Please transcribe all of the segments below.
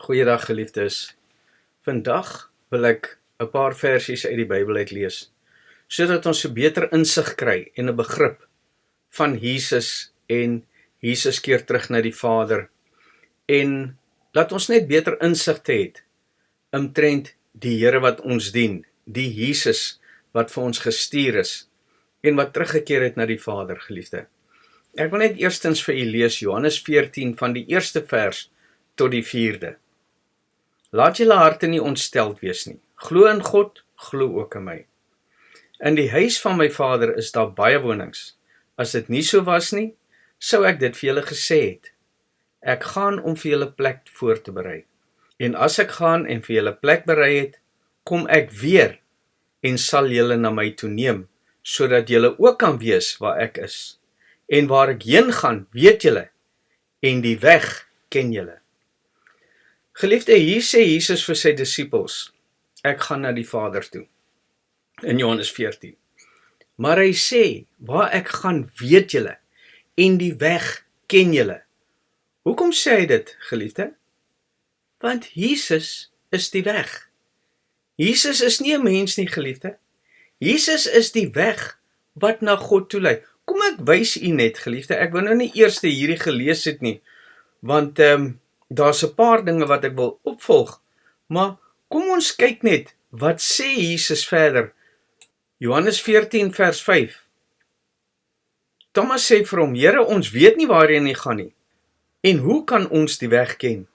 Goeiedag geliefdes. Vandag wil ek 'n paar versies uit die Bybel uitlees, sodat ons 'n beter insig kry en 'n begrip van Jesus en Jesus keer terug na die Vader. En laat ons net beter insig het omtrent die Here wat ons dien, die Jesus wat vir ons gestuur is en wat teruggekeer het na die Vader, geliefde. Ek wil net eerstens vir u lees Johannes 14 van die eerste vers tot die 4de. Laat julle harte nie ontsteld wees nie. Glo in God, glo ook in my. In die huis van my Vader is daar baie wonings. As dit nie so was nie, sou ek dit vir julle gesê het. Ek gaan om vir julle plek voor te berei. En as ek gaan en vir julle plek berei het, kom ek weer en sal julle na my toe neem, sodat julle ook kan wees waar ek is. En waar ek heen gaan, weet julle, en die weg ken julle. Geliefde, hier sê Jesus vir sy disippels, ek gaan na die Vader toe, in Johannes 14. Maar hy sê, waar ek gaan, weet julle, en die weg ken julle. Hoekom sê hy dit, geliefde? Want Jesus is die weg. Jesus is nie 'n mens nie, geliefde. Jesus is die weg wat na God toe lei. Kom ek wys u net, geliefde, ek wil nou nie eers hierdie gelees het nie, want daar's 'n paar dinge wat ek wil opvolg, maar kom ons kyk net, wat sê Jesus verder? Johannes 14 vers 5. Thomas sê vir hom, Here, ons weet nie waarheen hy gaan nie, en hoe kan ons die weg ken?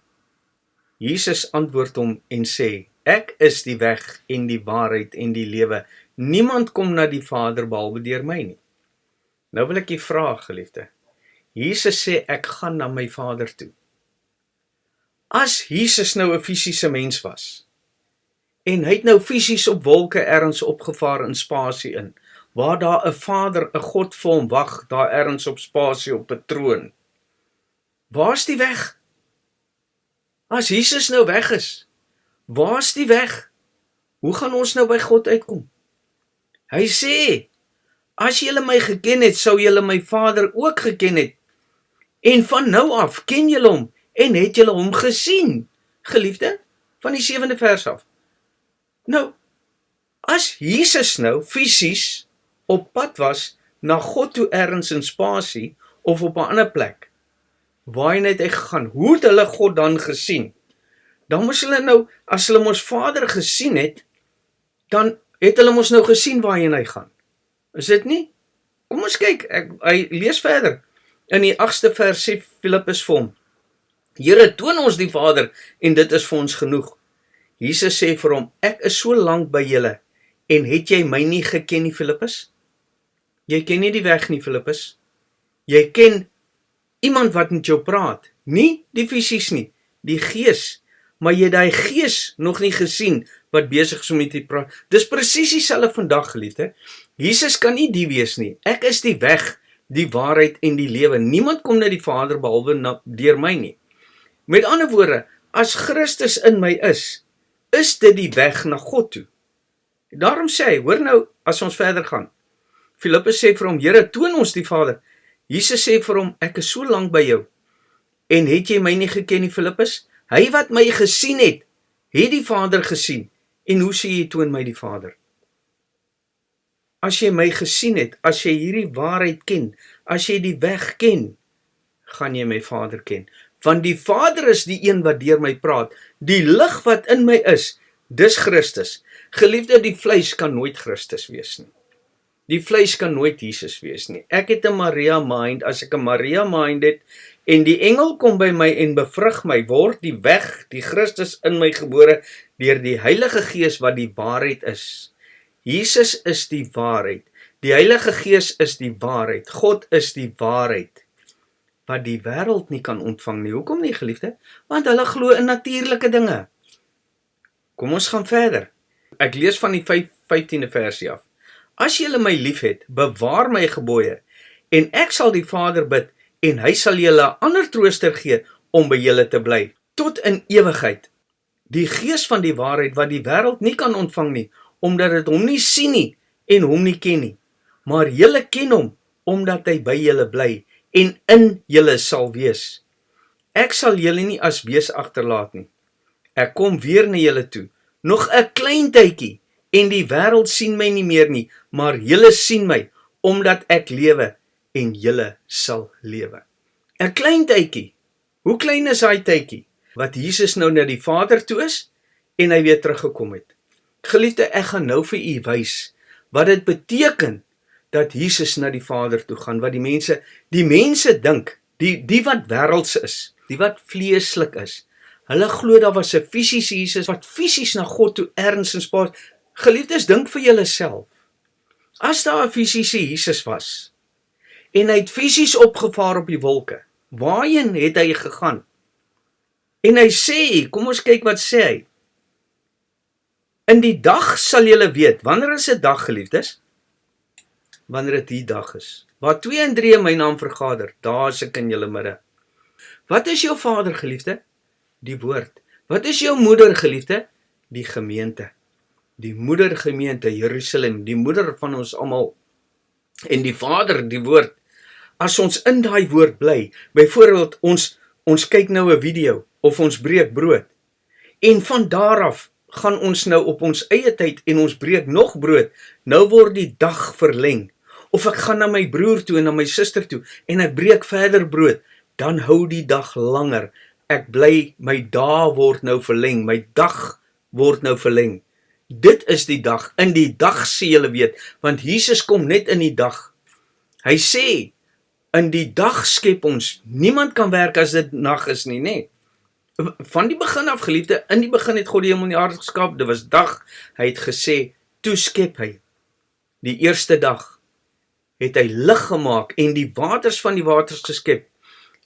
Jesus antwoord hom en sê, ek is die weg en die waarheid en die lewe. Niemand kom na die Vader behalwe deur my nie. Nou wil ek u vra, geliefde. Jesus sê, ek gaan na my Vader toe. As Jesus nou 'n fisiese mens was, en hy het nou fisies op wolke ergens opgevaar in spasie in, waar daar 'n Vader, 'n God vir hom wag, daar ergens op spasie op 'n troon. Waar's die weg? As Jesus nou weg is, waar's die weg? Hoe gaan ons nou by God uitkom? Hy sê, as julle my geken het, sou julle my Vader ook geken het. En van nou af ken julle hom en het julle hom gesien. Geliefde, van die 7de vers af. Nou, as Jesus nou fisies op pad was na God toe ergens in spasie of op 'n ander plek, waarheen het hy gegaan? Hoe het hulle God dan gesien? Dan moes hulle nou, as hulle ons Vader gesien het, dan het hulle ons nou gesien waarheen hy gaan. Is dit nie? Kom ons kyk, hy lees verder. In die 8ste vers sê Filippus vir hom, Here, toon ons die Vader, en dit is vir ons genoeg. Jesus sê vir hom, ek is so lank by julle, en het jy my nie geken nie, Filippus? Jy ken nie die weg nie, Filippus. Jy ken iemand wat met jou praat, nie die fisies nie, die gees, maar jy het daai gees nog nie gesien, wat besig is om met die praat. Dis presies dieselfde vandag, geliefde. Jesus kan nie die wees nie. Ek is die weg, die waarheid en die lewe. Niemand kom na die Vader behalwe deur my nie. Met ander woorde, as Christus in my is dit die weg na God toe. Daarom sê hy, hoor nou, as ons verder gaan. Filippus sê vir hom, Here, toon ons die Vader. Jesus sê vir hom, ek is so lank by jou. En het jy my nie geken nie, Filippus? Hy wat my gesien het die Vader gesien. En hoe sê jy, toon my die Vader? As jy my gesien het, as jy hierdie waarheid ken, as jy die weg ken, gaan jy my Vader ken. Want die Vader is die een wat deur my praat. Die lig wat in my is, dis Christus. Geliefde, die vleis kan nooit Christus wees nie. Die vleis kan nooit Jesus wees nie. Ek het 'n Maria mind, as ek 'n Maria mind het, en die engel kom by my en bevrug my, word die weg, die Christus in my gebore, deur die Heilige Gees wat die waarheid is. Jesus is die waarheid. Die Heilige Gees is die waarheid. God is die waarheid. Wat die wêreld nie kan ontvang nie. Hoekom nie, geliefde? Want hulle glo in natuurlike dinge. Kom ons gaan verder. Ek lees van die 15de versie af. As julle my liefhet, bewaar my gebooie, en ek sal die Vader bid, en hy sal julle 'n ander trooster gee, om by julle te bly, tot in ewigheid. Die Gees van die waarheid, wat die wêreld nie kan ontvang nie, omdat dit hom nie sien nie, en hom nie ken nie. Maar julle ken hom, omdat hy by julle bly, en in julle sal wees. Ek sal julle nie as wees agterlaat nie. Ek kom weer na julle toe, nog 'n klein tydjie, en die wêreld sien my nie meer nie, maar julle sien my, omdat ek lewe, en julle sal lewe. 'n Klein tydjie. Hoe klein is daai tydjie? Wat Jesus nou na die Vader toe is, en hy weer teruggekom het. Geliefde, ek gaan nou vir u wys, wat dit beteken, dat Jesus na die Vader toe gaan, wat die mense dink, die wat wêrelds is, die wat vleeslik is, hulle glo daar was 'n fisiese Jesus, wat fisies na God toe erns en spaar. Geliefdes, dink vir julleself, as daar 'n fisiese Jesus was, en hy het fisies opgevaar op die wolke, waarheen het hy gegaan? En hy sê, kom ons kyk wat sê hy, in die dag sal julle weet, wanneer is 'n dag, geliefdes? Wanneer dit die dag is, waar 2 en 3 in my naam vergader, daar is ek in julle midde. Wat is jou vader, geliefde? Die woord. Wat is jou moeder, geliefde? Die gemeente. Die moedergemeente, Jerusalem, die moeder van ons almal. En die vader, die woord. As ons in daai woord bly, byvoorbeeld ons kyk nou 'n video, of ons breek brood, en van daar af gaan ons nou op ons eie tyd, en ons breek nog brood, nou word die dag verleng, of ek gaan na my broer toe, en na my suster toe, en ek breek verder brood, dan hou die dag langer, ek bly, my dae word nou verleng, my dag word nou verleng, dit is die dag, in die dag sê julle weet, want Jesus kom net in die dag, hy sê, in die dag skep ons, niemand kan werk as dit nag is nie, nee. Van die begin af, geliefde, in die begin het God die hemel en die aarde geskaap, dit was dag, hy het gesê, toe skep hy, die eerste dag, het hy lig gemaak, en die waters van die waters geskep,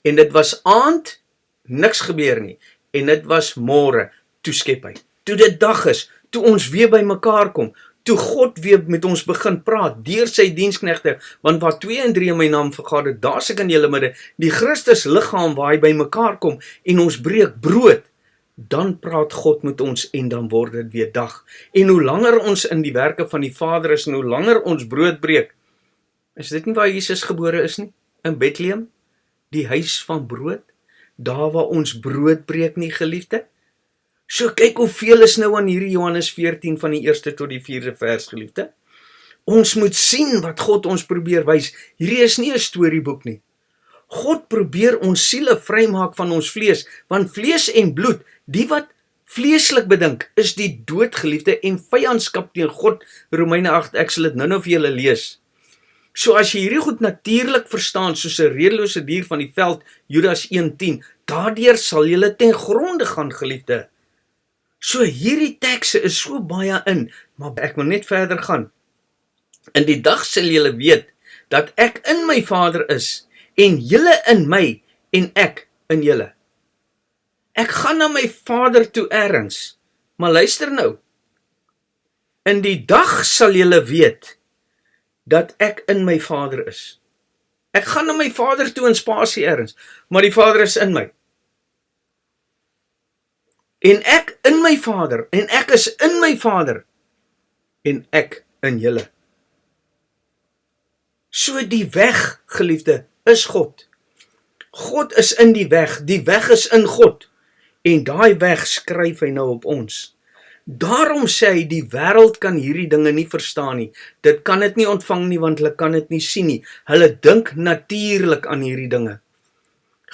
en dit was aand, niks gebeur nie, en dit was môre, toe skep hy, toe dit dag is, toe ons weer by mekaar kom, toe God weer met ons begin praat, deur sy diensknegte, want waar 2 en 3 in my naam vergader, daar is ek in julle midde, die Christus liggaam waar hy by mekaar kom, en ons breek brood, dan praat God met ons, en dan word dit weer dag, en hoe langer ons in die werke van die Vader is, en hoe langer ons brood breek, is dit nie waar Jesus gebore is nie, in Bethlehem, die huis van brood, daar waar ons brood breek nie, geliefde, so kyk hoeveel is nou aan hierdie Johannes 14 van die 1ste tot die 4de vers, geliefde. Ons moet sien wat God ons probeer wys. Hierdie is nie 'n storieboek nie. God probeer ons siele vrymaak van ons vlees, want vlees en bloed, die wat vleeslik bedink, is die dood, geliefde, en vyandskap teen God, Romeine 8, ek sal dit nou vir julle lees. So as jy hierdie goed natuurlik verstaan, soos 'n redelose dier van die veld, Judas 1:10, daardeur sal julle ten gronde gaan, geliefde. So hierdie tekste is so baie in, maar ek wil net verder gaan. In die dag sal julle weet, dat ek in my Vader is, en julle in my, en ek in julle. Ek gaan na my Vader toe ergens, maar luister nou. In die dag sal julle weet, dat ek in my Vader is. Ek gaan na my Vader toe in spasie ergens, maar die Vader is in my. En ek in my Vader, en ek is in my Vader, en ek in julle. So die weg, geliefde, is God. God is in die weg is in God, en daai weg skryf hy nou op ons. Daarom sê hy, die wêreld kan hierdie dinge nie verstaan nie, dit kan dit nie ontvang nie, want hulle kan dit nie sien nie, hulle dink natuurlik aan hierdie dinge.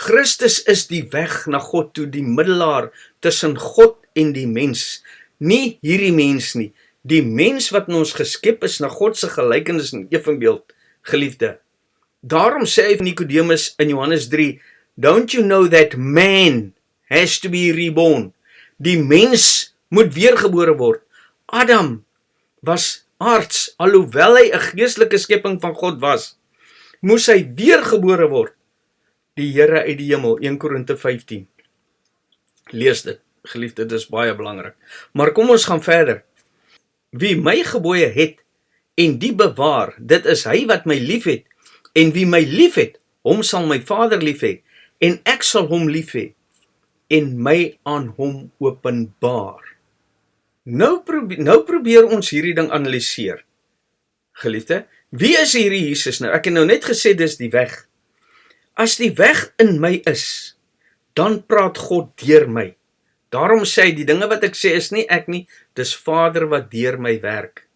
Christus is die weg na God toe, die middelaar tussen God en die mens, nie hierdie mens nie, die mens wat in ons geskep is na God se gelykenis en evenbeeld, geliefde. Daarom sê hy van Nicodemus in Johannes 3, don't you know that man has to be reborn? Die mens moet weergebore word. Adam was aards, alhoewel hy 'n geestelike skepping van God was, moes hy weergebore word. Die Here uit die hemel, 1 Korinte 15. Lees dit, geliefde, dit is baie belangrik. Maar kom ons gaan verder. Wie my gebooie het, en die bewaar, dit is hy wat my lief het, en wie my lief het, hom sal my Vader lief hê, en ek sal hom lief hê, en my aan hom openbaar. Nou probeer ons hierdie ding analiseer. Geliefde, wie is hierdie Jesus nou? Ek het nou net gesê, dis die weg. As die weg in my is, dan praat God deur my. Daarom sê hy, die dinge wat ek sê is nie ek nie, dis Vader wat deur my werk.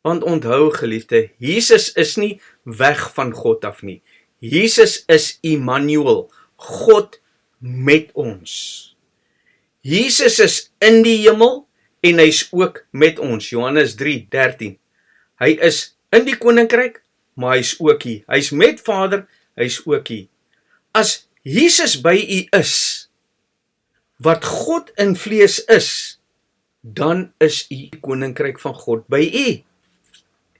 Want onthou geliefde, Jesus is nie weg van God af nie. Jesus is Immanuel, God met ons. Jesus is in die hemel en hy's ook met ons. Johannes 3:13. Hy is in die koninkryk, maar hy's ook hier. Hy's met Vader, hy's ook hier. As Jesus by u is, wat God in vlees is, dan is u koninkryk van God by u.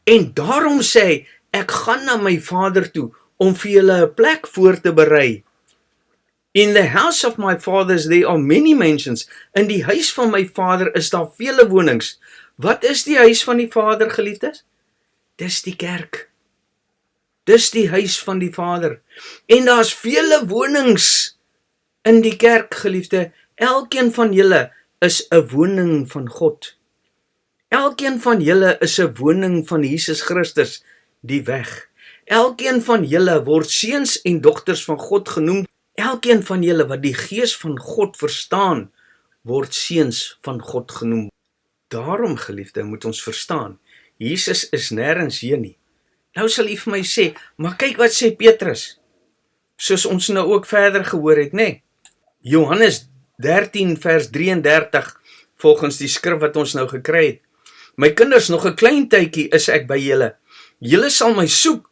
En daarom sê hy, ek gaan na my Vader toe, om vir julle 'n plek voor te berei. In the house of my fathers there are many mansions. In die huis van my Vader is daar vele wonings. Wat is die huis van die Vader, geliefdes? Dis die kerk. Dis die huis van die Vader. En daar's vele wonings in die kerk, geliefde. Elkeen van julle is 'n woning van God. Elkeen van julle is 'n woning van Jesus Christus, die weg. Elkeen van julle word seuns en dogters van God genoem. Elkeen van julle wat die Gees van God verstaan, word seuns van God genoem. Daarom, geliefde, moet ons verstaan, Jesus is nêrens heen nie. Nou sal u vir my sê, maar kyk wat sê Petrus, soos ons nou ook verder gehoor het, nê? Johannes 13 vers 33, volgens die skrif wat ons nou gekry het. My kinders, nog 'n klein tydjie is ek by julle. Julle sal my soek,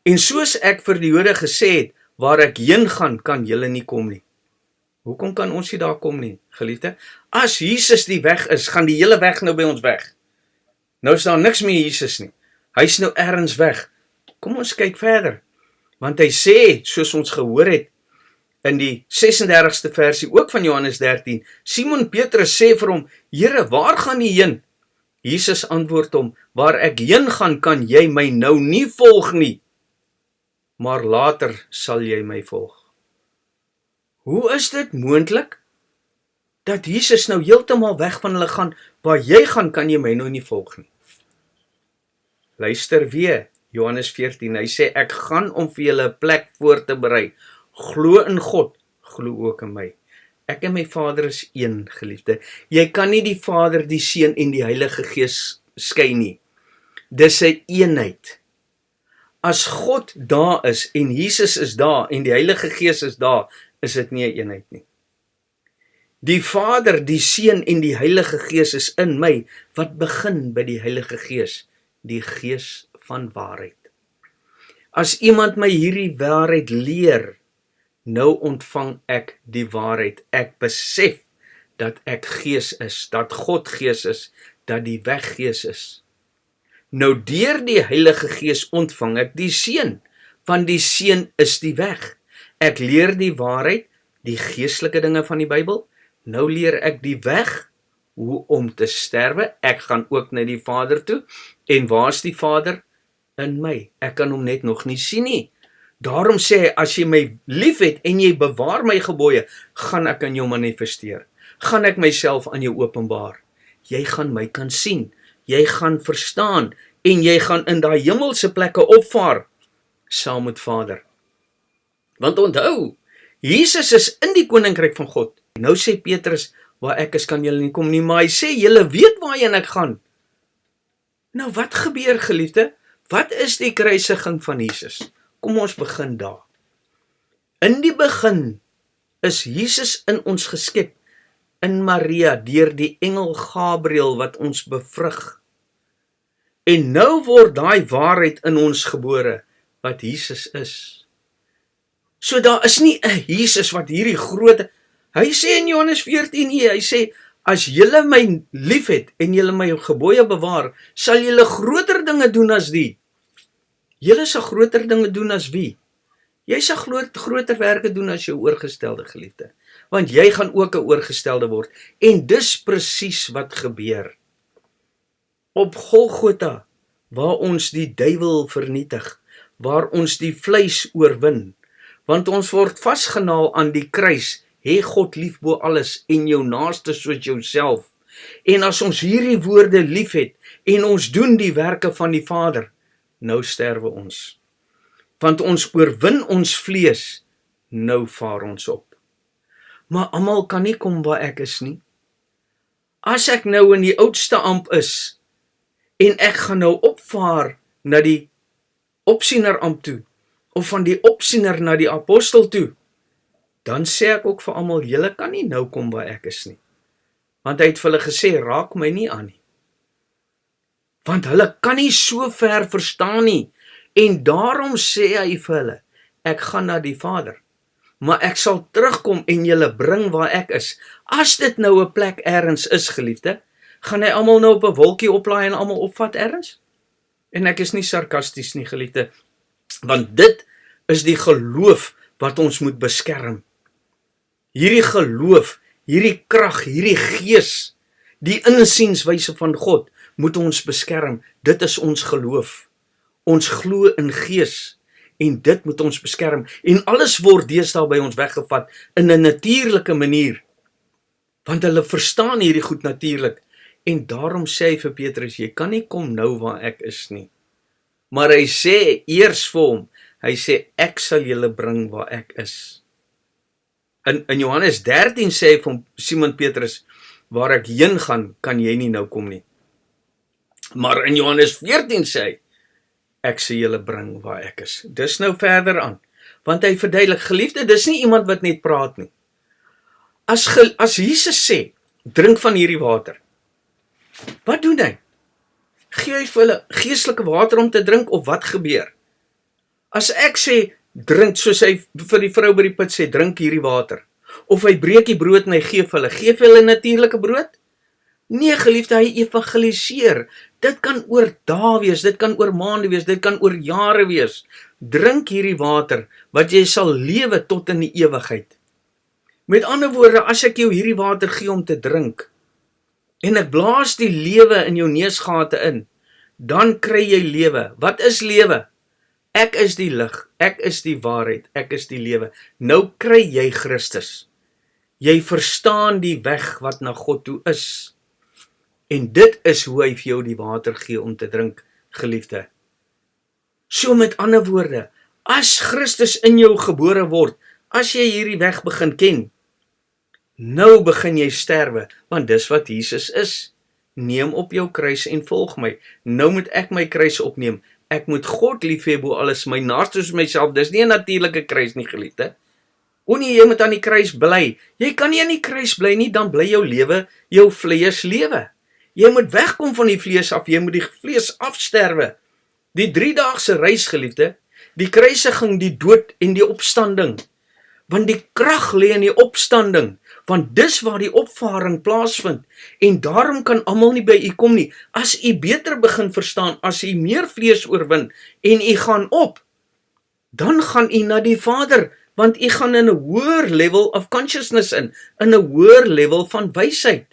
en soos ek vir die Jode gesê het, waar ek heen gaan, kan julle nie kom nie. Hoekom kan ons nie daar kom nie, geliefde? As Jesus die weg is, gaan die hele weg nou by ons weg. Nou is daar niks meer Jesus nie. Hy's nou ergens weg. Kom ons kyk verder. Want hy sê, soos ons gehoor het, in die 36ste versie, ook van Johannes 13, Simon Petrus sê vir hom, Here, waar gaan jy heen? Jesus antwoord hom, waar ek heen gaan, kan jy my nou nie volg nie, maar later sal jy my volg. Hoe is dit moontlik, dat Jesus nou heeltemal weg van hulle gaan, waar jy gaan, kan jy my nou nie volg nie? Luister weer, Johannes 14, hy sê, ek gaan om vir julle 'n plek voor te berei. Glo in God, glo ook in my. Ek en my Vader is een, geliefde. Jy kan nie die Vader, die Seun en die Heilige Gees skei nie. Dis 'n eenheid. As God daar is, en Jesus is daar, en die Heilige Gees is daar, is dit nie 'n eenheid nie. Die Vader, die Seun en die Heilige Gees is in my, wat begin by die Heilige Gees, die Gees van waarheid. As iemand my hierdie waarheid leer, nou ontvang ek die waarheid. Ek besef dat ek Gees is, dat God Gees is, dat die weg Gees is. Nou deur die Heilige Gees ontvang ek die Seun, want die Seun is die weg. Ek leer die waarheid, die geestelike dinge van die Bybel. Nou leer ek die weg, hoe om te sterwe. Ek gaan ook na die Vader toe. En waar is die Vader? In my. Ek kan hom net nog nie sien nie. Daarom sê hy, as jy my lief het en jy bewaar my gebooie, gaan ek aan jou manifesteer. Gaan ek myself aan jou openbaar. Jy gaan my kan sien. Jy gaan verstaan en jy gaan in daai hemelse plekke opvaar saam met Vader. Want onthou, Jesus is in die koninkryk van God. Nou sê Petrus, waar ek is kan julle nie kom nie, maar hy sê, julle weet waarheen ek gaan. Nou wat gebeur, geliefde? Wat is die kruisiging van Jesus? Kom ons begin daar. In die begin is Jesus in ons geskep, in Maria, deur die engel Gabriël wat ons bevrug. En nou word daai waarheid in ons gebore, wat Jesus is. So daar is nie 'n Jesus wat hierdie groot, hy sê in Johannes 14, hy sê, as julle my lief het, en julle my gebooie bewaar, sal julle groter dinge doen as die. Julle sal groter dinge doen as wie? Jy sal groter werke doen as jou oorgestelde geliefde. Want jy gaan ook 'n oorgestelde word. En dis presies wat gebeur. Op Golgotha, waar ons die duiwel vernietig, waar ons die vleis oorwin, want ons word vasgenaal aan die kruis, hê God lief bo alles en jou naaste soos jouself. En as ons hierdie woorde lief het, en ons doen die werke van die Vader, nou sterwe ons. Want ons oorwin ons vlees, nou vaar ons op. maar almal kan nie kom waar ek is nie. As ek nou in die oudste amp is, en ek gaan nou opvaar na die opsieneramp toe, of van die opsiener na die apostel toe, dan sê ek ook vir almal, julle kan nie nou kom waar ek is nie. Want hy het vir hulle gesê, raak my nie aan nie. Want hulle kan nie so ver verstaan nie, en daarom sê hy vir hulle, ek gaan na die Vader, maar ek sal terugkom en julle bring waar ek is. As dit nou 'n plek ergens is, geliefde, gaan hy almal nou op 'n wolkie oplaai en almal opvat ergens? En ek is nie sarkasties nie, geliefde, want dit is die geloof wat ons moet beskerm. Hierdie geloof, hierdie krag, hierdie gees, die insienswyse van God, moet ons beskerm. Dit is ons geloof. Ons glo in gees, en dit moet ons beskerm. En alles word deesdae by ons weggevat in 'n natuurlike manier, want hulle verstaan hierdie goed natuurlik. En daarom sê hy vir Petrus, jy kan nie kom nou waar ek is nie. Maar hy sê eers vir hom, hy sê, ek sal julle bring waar ek is. In Johannes 13 sê hy van Simon Petrus, waar ek heen gaan, kan jy nie nou kom nie. Maar in Johannes 14 sê hy, ek sal julle bring waar ek is. Dis nou verder aan, want hy verduidelik, geliefde, dis nie iemand wat net praat nie. As Jesus sê, drink van hierdie water, wat doen hy? Gee hy vir hulle geestelike water om te drink, of wat gebeur? As ek sê, drink, soos hy vir die vrou by die put sê, drink hierdie water, of hy breek die brood en hy gee vir hulle natuurlike brood? Nee, geliefde, hy evangeliseer. Dit kan oor dae wees, dit kan oor maande wees, dit kan oor jare wees. Drink hierdie water, wat jy sal lewe tot in die ewigheid. Met ander woorde, as ek jou hierdie water gee om te drink, en ek blaas die lewe in jou neusgate in, dan kry jy lewe. Wat is lewe? Ek is die lig, ek is die waarheid, ek is die lewe. Nou kry jy Christus. Jy verstaan die weg wat na God toe is. En dit is hoe hy vir jou die water gee om te drink, geliefde. So met ander woorde, as Christus in jou gebore word, as jy hierdie weg begin ken, nou begin jy sterwe, want dis wat Jesus is. Neem op jou kruis en volg my. Nou moet ek my kruis opneem. Ek moet God lief hê bo alles, my naaste soos myself. Dis nie 'n natuurlike kruis nie, geliefde. O nee, jy moet aan die kruis bly. Jy kan nie aan die kruis bly nie, dan bly jou lewe, jou vlees lewe. Jy moet wegkom van die vlees af, jy moet die vlees afsterwe. Die 3-daagse reis, geliefde, die kruisiging, die dood en die opstanding. Want die krag lê in die opstanding, want dis waar die opvaring plaasvind. En daarom kan almal nie by u kom nie. As u beter begin verstaan, as u meer vlees oorwin, en u gaan op, dan gaan u na die Vader, want u gaan in 'n hoër level of consciousness in 'n hoër level van wysheid.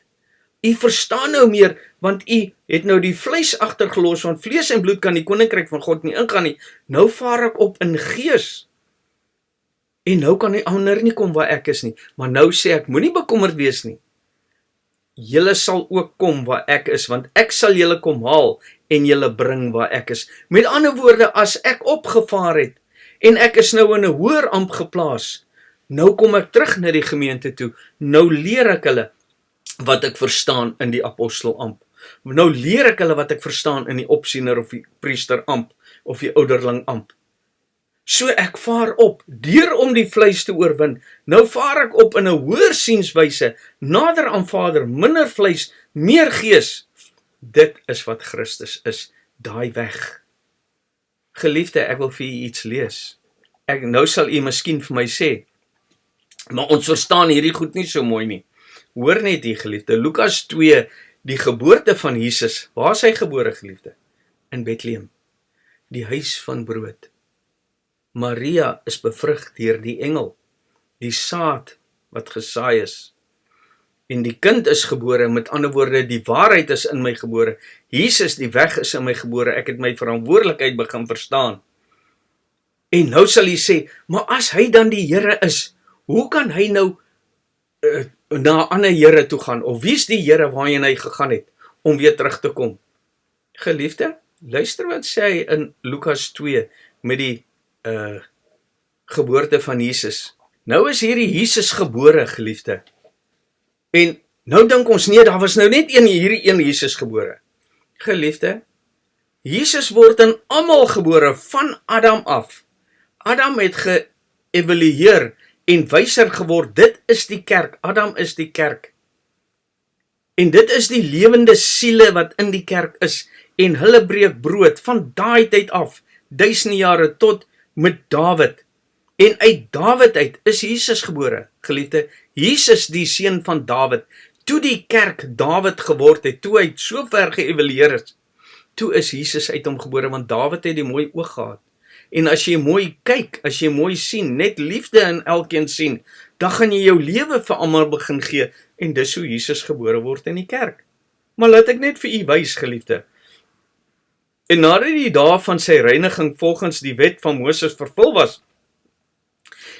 U verstaan nou meer, want u het nou die vleis agtergelos, want vlees en bloed kan die koninkryk van God nie ingaan nie. Nou vaar ek op in gees. En nou kan die ander nie kom waar ek is nie. Maar nou sê ek, moenie bekommerd wees nie. Julle sal ook kom waar ek is, want ek sal julle kom haal en julle bring waar ek is. Met ander woorde, as ek opgevaar het, en ek is nou in 'n hoër amp geplaas, nou kom ek terug na die gemeente toe. Nou leer ek hulle wat ek verstaan in die apostelamp. Nou leer ek hulle wat ek verstaan in die opsiener of die priesteramp of die ouderlingamp. So ek vaar op, deur om die vleis te oorwin. Nou vaar ek op in 'n hoër sienswyse, nader aan Vader, minder vleis, meer gees. Dit is wat Christus is, daai weg. Geliefde, ek wil vir u iets lees. Nou sal u miskien vir my sê, maar ons verstaan hierdie goed nie so mooi nie. Hoor net hier, geliefde, Lukas 2, die geboorte van Jesus. Waar is hy gebore, geliefde? In Bethlehem, die huis van brood. Maria is bevrug deur die engel, die saad wat gesaai is. En die kind is gebore, met ander woorde, die waarheid is in my gebore. Jesus, die weg is in my gebore. Ek het my verantwoordelikheid begin verstaan. En nou sal jy sê, maar as hy dan die Here is, hoe kan hy nou na 'n ander Here toe gaan? Of wie is die Here waarheen hy gegaan het om weer terug te kom? Geliefde, luister wat sê hy in Lukas 2 met die geboorte van Jesus. Nou is hierdie Jesus gebore, geliefde. En nou dink ons, nee, daar was nou net hierdie een Jesus gebore. Geliefde, Jesus word in almal gebore, van Adam af. Adam het geëvalueer en wyser geword, dit is die kerk, Adam is die kerk. En dit is die lewende siele wat in die kerk is, en hulle breek brood, van daai tyd af, duisende jare tot met Dawid. En uit Dawid uit is Jesus gebore, geliefde, Jesus die seun van Dawid, toe die kerk Dawid geword het, toe hy so ver geëvalueer is, toe is Jesus uit hom gebore, want Dawid het die mooi oog gehad. En as jy mooi kyk, as jy mooi sien, net liefde in elkeen sien, dan gaan jy jou lewe vir almal begin gee, en dis hoe Jesus gebore word in die kerk. Maar laat ek net vir u wys, geliefde. En nadat die dae van sy reiniging volgens die wet van Moses vervul was,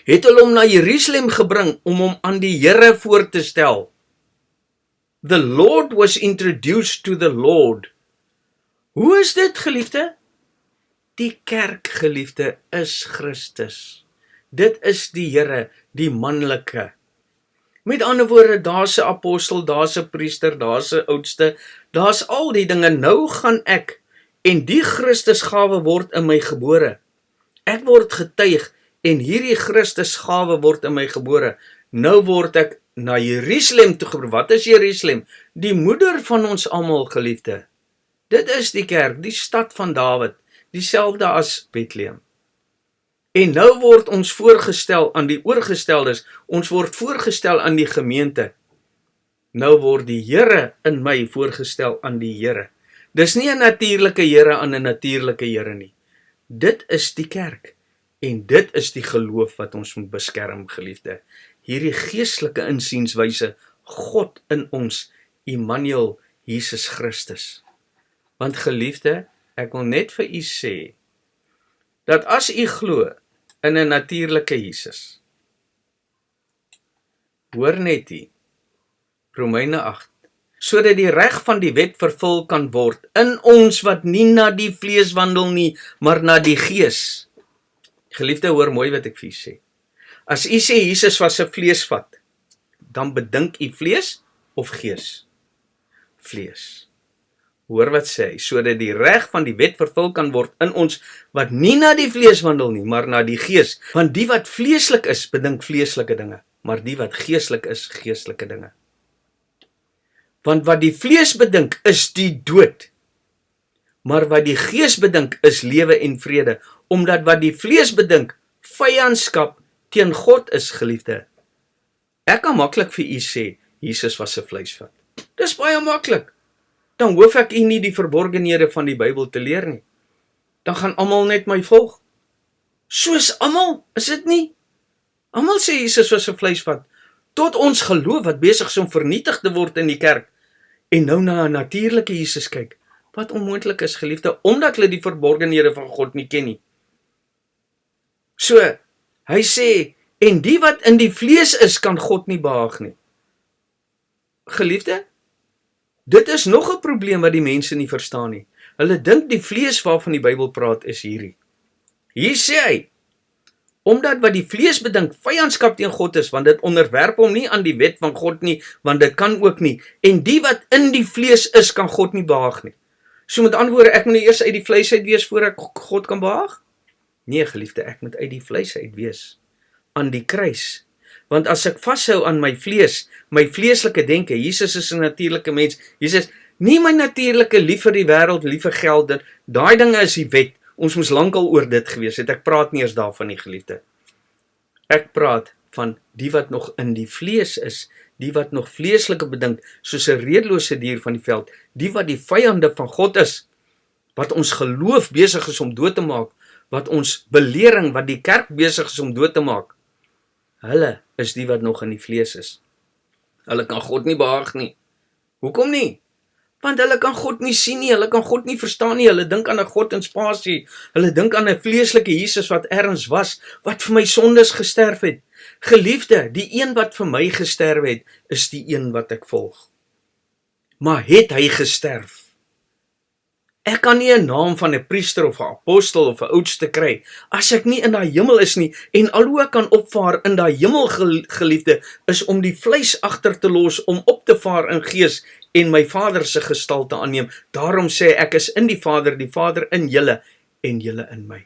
het hulle hom na Jerusalem gebring om hom aan die Here voor te stel. The Lord was introduced to the Lord. Hoe is dit, geliefde? Die kerk, geliefde, is Christus. Dit is die Here, die manlike. Met ander woorde, daar's 'n apostel, daar's 'n priester, daar's 'n oudste, daar's al die dinge. Nou gaan ek, en die Christusgawe word in my gebore. Ek word getuig, en hierdie Christusgawe word in my gebore. Nou word ek na Jerusalem toe gebring. Wat is Jerusalem? Die moeder van ons almal, geliefde. Dit is die kerk, die stad van Dawid, dieselfde as Bethlehem. En nou word ons voorgestel aan die oorgesteldes, ons word voorgestel aan die gemeente. Nou word die Here in my voorgestel aan die Here. Dis nie 'n natuurlike Here aan 'n natuurlike Here nie. Dit is die kerk. En dit is die geloof wat ons moet beskerm, geliefde. Hierdie geestelike insienswyse, God in ons, Immanuel, Jesus Christus. Want geliefde, ek wil net vir u sê, dat as u glo in 'n natuurlike Jesus, hoor net u, Romeine 8, sodat die reg van die wet vervul kan word, in ons wat nie na die vlees wandel nie, maar na die gees. Geliefde, hoor mooi wat ek vir u sê. As u sê Jesus was 'n vleesvat, dan bedink u vlees of gees? Vlees. Hoor wat sê hy, sodat die reg van die wet vervul kan word in ons, wat nie na die vlees wandel nie, maar na die gees. Want die wat vleeslik is, bedink vleeslike dinge, maar die wat geeslik is, geestelike dinge. Want wat die vlees bedink, is die dood. Maar wat die gees bedink, is lewe en vrede, omdat wat die vlees bedink, vyandskap teen God is, geliefde. Ek kan maklik vir u sê, Jesus was 'n vleisvat. Dis baie maklik. Dan hoef ek u nie die verborgenhede van die Bybel te leer nie. Dan gaan almal net my volg. Soos almal, is dit nie? Almal sê Jesus was 'n vleisvat. Tot ons geloof wat besig is om vernietig te word in die kerk. En nou na 'n natuurlike Jesus kyk. Wat onmoontlik is, geliefde, omdat hulle die verborgenhede van God nie ken nie. So, hy sê, en die wat in die vlees is, kan God nie behaag nie. Geliefde, dit is nog 'n probleem wat die mense nie verstaan nie. Hulle dink die vlees waarvan die Bybel praat is hierdie. Hier sê hy, omdat wat die vlees bedink vyandskap teen God is, want dit onderwerp hom nie aan die wet van God nie, want dit kan ook nie. En die wat in die vlees is, kan God nie behaag nie. So met ander woorde, ek moet eers uit die vleis uit wees voor ek God kan behaag? Nee, geliefde, ek moet uit die vleis uit wees aan die kruis. Want as ek vashou aan my vlees, my vleeslike denke, Jesus is 'n natuurlike mens, Jesus, nie my natuurlike lief vir die wêreld, lief vir geld, daai dinge is die wet, ons moes lankal oor dit gewees het, ek praat nie eens daarvan nie, geliefde. Ek praat van die wat nog in die vlees is, die wat nog vleeslike bedink, soos 'n redelose dier van die veld, die wat die vyande van God is, wat ons geloof besig is om dood te maak, wat ons belering, wat die kerk besig is om dood te maak, hulle is die wat nog in die vlees is. Hulle kan God nie behaag nie. Hoekom nie? Want hulle kan God nie sien nie, hulle kan God nie verstaan nie, hulle dink aan 'n God in spasie, hulle dink aan 'n vleeslike Jesus wat ergens was, wat vir my sondes gesterf het. Geliefde, die een wat vir my gesterf het, is die een wat ek volg. Maar het hy gesterf? Ek kan nie 'n naam van 'n priester of 'n apostel of 'n oudste kry as ek nie in daai hemel is nie, en al hoe ek kan opvaar in daai hemel, geliefde, is om die vleis agter te los, om op te vaar in gees en my Vader se gestalte aanneem. Daarom sê ek is in die Vader in julle en julle in my.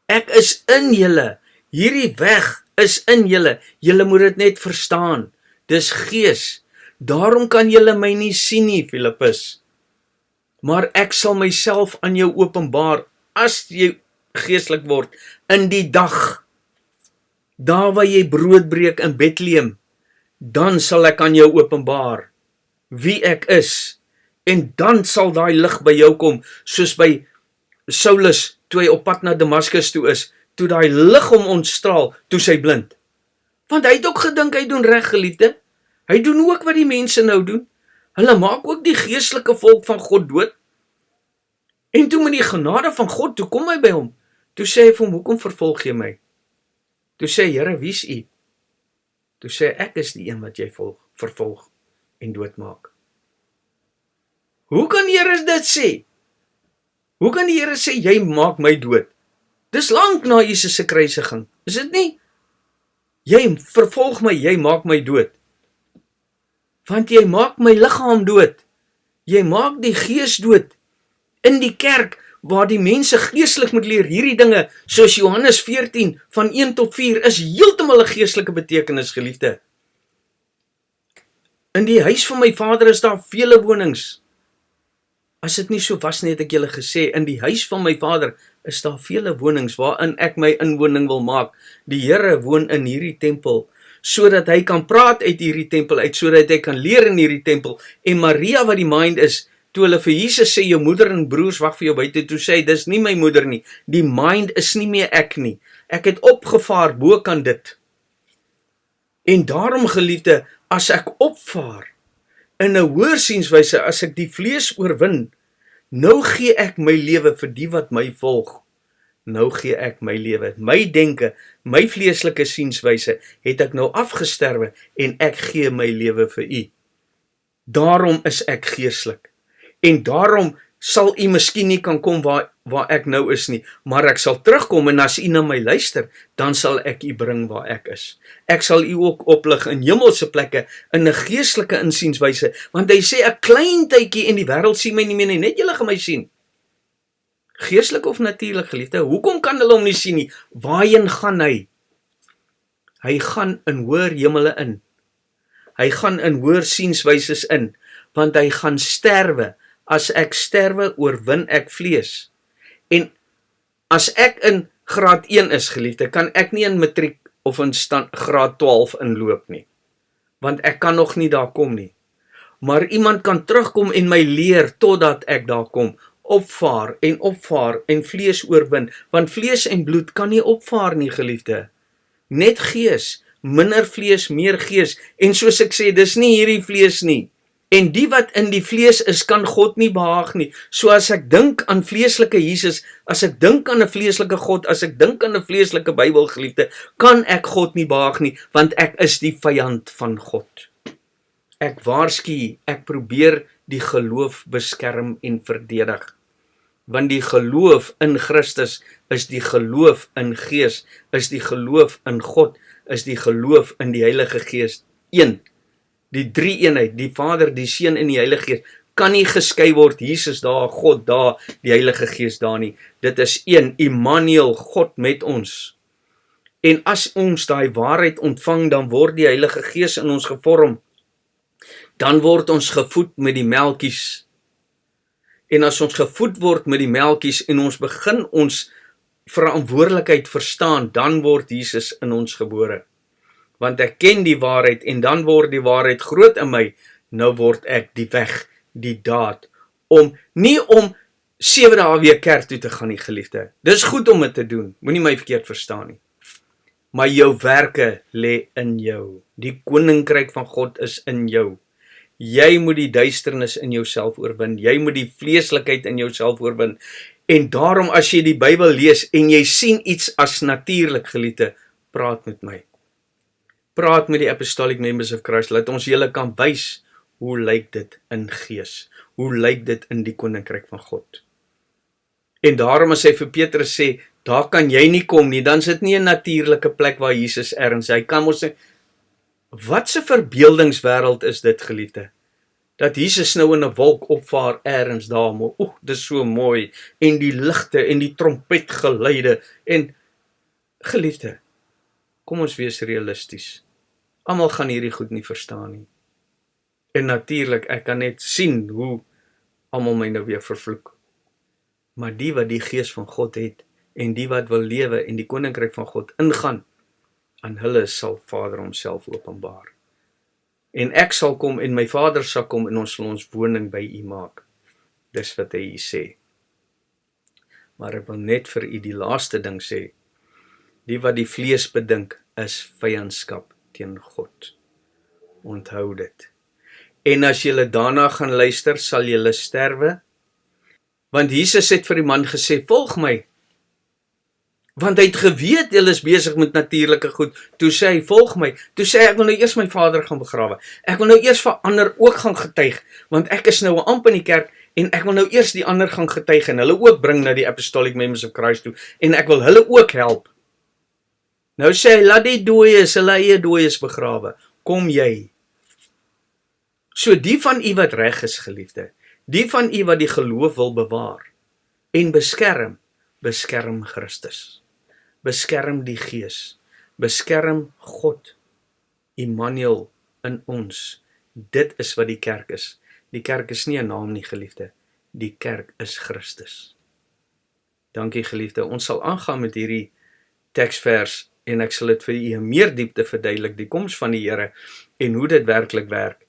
Ek is in julle. Hierdie weg is in julle. Julle moet dit net verstaan. Dis gees. Daarom kan julle my nie sien nie, Filippus. Maar ek sal myself aan jou openbaar as jy geestelik word in die dag. Daar waar jy brood breek in Bethlehem, dan sal ek aan jou openbaar wie ek is. En dan sal daai lig by jou kom, soos by Saulus toe hy op pad na Damaskus toe is, toe daai lig hom ontstraal, toe sy blind. Want hy het ook gedink hy doen reg, geliefde. Hy doen ook wat die mense nou doen. Hulle maak ook die geestelike volk van God dood. En toe met die genade van God, toe kom hy by hom. Toe sê hy vir hom, hoekom vervolg jy my? Toe sê hy, Here, wie is u? Toe sê hy, ek is die een wat jy vervolg en doodmaak. Hoe kan die Here dit sê? Hoe kan die Here sê, jy maak my dood? Dis lank na Jesus se kruisiging, is dit nie? Jy vervolg my, jy maak my dood. Want jy maak my liggaam dood. Jy maak die gees dood. In die kerk, waar die mense geestelik moet leer, hierdie dinge, soos Johannes 14, van 1 tot 4, is heeltemal 'n geestelike betekenis, geliefde. In die huis van my Vader is daar vele wonings. As dit nie so was nie, het ek julle gesê, in die huis van my Vader is daar vele wonings, waarin ek my inwoning wil maak. Die Here woon in hierdie tempel, sodat hy kan praat uit hierdie tempel uit, sodat hy kan leer in hierdie tempel. En Maria, wat die mind is, toe hulle vir Jesus sê, jou moeder en broers wag vir jou buite, toe sê hy, dis nie my moeder nie, die mind is nie meer ek nie, ek het opgevaar bo kan dit. En daarom, geliefde, as ek opvaar, in 'n hoër sienswyse, as ek die vlees oorwin, nou gee ek my lewe vir die wat my volg. Nou gee ek my lewe, my denke, my vleeslike sienswyse, het ek nou afgesterwe, en ek gee my lewe vir u. Daarom is ek geestelik. En daarom sal u miskien nie kan kom waar ek nou is nie, maar ek sal terugkom, en as u na my luister, dan sal ek u bring waar ek is. Ek sal u ook oplig in hemelse plekke, in 'n geestelike insienswyse, want hy sê, 'n klein tydjie en die wêreld sien my nie meer nie, net julle gaan my sien. Geestelik of natuurlik, geliefde, hoekom kan hulle hom nie sien nie? Waarheen gaan hy? Hy gaan in hoër hemele in. Hy gaan in hoër sienswyses in, want hy gaan sterwe. As ek sterwe, oorwin ek vlees. En as ek in graad 1 is, geliefde, kan ek nie in matriek of in graad 12 inloop nie. Want ek kan nog nie daar kom nie. Maar iemand kan terugkom en my leer totdat ek daar kom. Opvaar en vlees oorwin. Want vlees en bloed kan nie opvaar nie, geliefde. Net gees, minder vlees, meer gees. En soos ek sê, dis nie hierdie vlees nie. En die wat in die vlees is, kan God nie behaag nie. So as ek dink aan vleeslike Jesus, as ek dink aan 'n vleeslike God, as ek dink aan 'n vleeslike Bybel, geliefde, kan ek God nie behaag nie, want ek is die vyand van God. Ek waarsku, ek probeer die geloof beskerm en verdedig. Want die geloof in Christus is die geloof in Gees, is die geloof in God, is die geloof in die Heilige Gees. 1. Die drie eenheid, die Vader, die Seun en die Heilige Gees, kan nie geskei word, Jesus daar, God daar, die Heilige Gees daar nie. Dit is 1, Immanuel, God met ons. En as ons daai waarheid ontvang, dan word die Heilige Gees in ons gevorm. Dan word ons gevoed met die melkies. En as ons gevoed word met die melkies en ons begin ons verantwoordelikheid verstaan, dan word Jesus in ons gebore. Want ek ken die waarheid en dan word die waarheid groot in my. Nou word ek die weg, die daad, nie om 7 dae weer kerk toe te gaan nie, geliefde. Dis goed om dit te doen, moenie my verkeerd verstaan nie. Maar jou werke lê in jou. Die koninkryk van God is in jou. Jy moet die duisternis in jouself oorwin. Jy moet die vleeslikheid in jouself oorwin. En daarom as jy die Bybel lees en jy sien iets as natuurlik, geliefde, praat met my. Praat met die Apostolic Members of Christ, laat ons julle kan wys hoe lyk dit in gees? Hoe lyk dit in die koninkryk van God? En daarom as hy vir Petrus sê, daar kan jy nie kom nie, dan is dit nie 'n natuurlike plek waar Jesus ergens, hy kan ons sê, wat 'n verbeeldingswêreld is dit, geliefde? Dat Jesus nou in 'n wolk opvaar ergens daar, maar dis so mooi, en die ligte, en die trompetgeluide, en geliefde, kom ons wees realisties. Almal gaan hierdie goed nie verstaan nie. En natuurlik, ek kan net sien hoe almal my nou weer vervloek. Maar die wat die gees van God het, en die wat wil lewe en die koninkryk van God ingaan, aan hulle sal Vader homself openbaar. En ek sal kom en my Vader sal kom en ons sal ons woning by u maak. Dis wat hy hier sê. Maar ek wil net vir u die laaste ding sê, die wat die vlees bedink is vyandskap teen God. Onthou dit. En as julle daarna gaan luister, sal julle sterwe. Want Jesus het vir die man gesê, volg my. Want hy het geweet, julle is besig met natuurlike goed. Toe sê hy, volg my. Toe sê hy, ek wil nou eers my Vader gaan begrawe. Ek wil nou eers vir ander ook gaan getuig, want ek is nou 'n amp in die kerk, en ek wil nou eers die ander gaan getuig, en hulle ook bring na die Apostolic Members of Christ toe, en ek wil hulle ook help. Nou sê hy, laat die dooies, hulle eie dooies begrawe. Kom jy. So die van u wat reg is, geliefde, die van u wat die geloof wil bewaar, en beskerm, beskerm Christus. Beskerm die Gees, beskerm God, Immanuel in ons. Dit is wat die kerk is. Die kerk is nie 'n naam nie, geliefde. Die kerk is Christus. Dankie, geliefde. Ons sal aangaan met hierdie teksvers en ek sal dit vir u in meer diepte verduidelik, die koms van die Here en hoe dit werklik werk.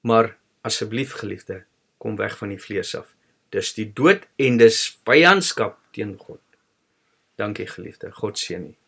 Maar asseblief, geliefde, kom weg van die vlees af. Dis die dood en dis vyandskap teen God. Dankie, geliefde. God seën u.